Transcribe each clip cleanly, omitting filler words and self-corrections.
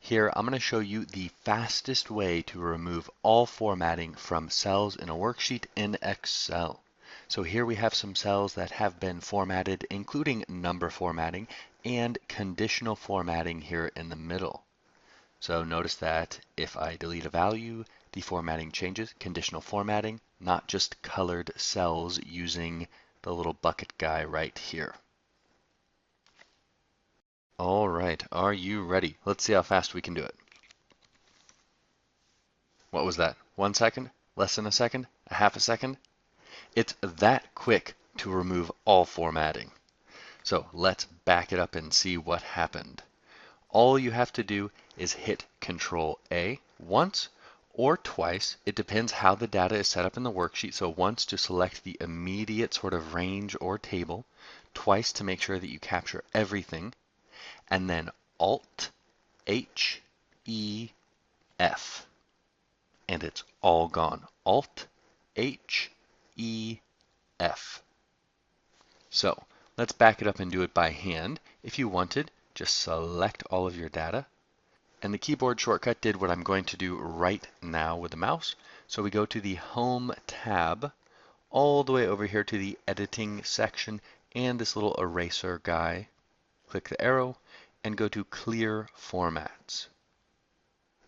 Here, I'm going to show you the fastest way to remove all formatting from cells in a worksheet in Excel. So here we have some cells that have been formatted, including number formatting and conditional formatting here in the middle. So notice that if I delete a value, the formatting changes, conditional formatting, not just colored cells using the little bucket guy right here. All right, are you ready? Let's see how fast we can do it. What was that? 1 second? Less than a second? A half a second? It's that quick to remove all formatting. So let's back it up and see what happened. All you have to do is hit Control A once or twice. It depends how the data is set up in the worksheet. So once to select the immediate sort of range or table, twice to make sure that you capture everything, and then Alt H E F. And it's all gone. Alt H E F. So let's back it up and do it by hand. If you wanted, just select all of your data. And the keyboard shortcut did what I'm going to do right now with the mouse. So we go to the Home tab, all the way over here to the Editing section, and this little eraser guy. Click the arrow and go to Clear Formats.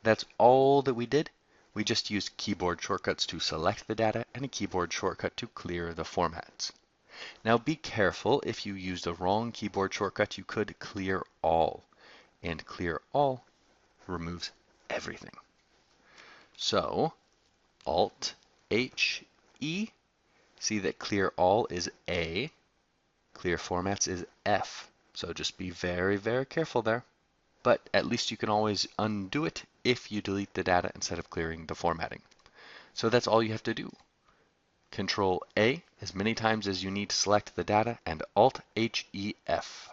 That's all that we did. We just used keyboard shortcuts to select the data and a keyboard shortcut to clear the formats. Now be careful, if you use the wrong keyboard shortcut, you could clear all. And clear all removes everything. So Alt H E, see that clear all is A, clear formats is F. So just be very, very careful there. But at least you can always undo it if you delete the data instead of clearing the formatting. So that's all you have to do. Control A as many times as you need to select the data and Alt H E F.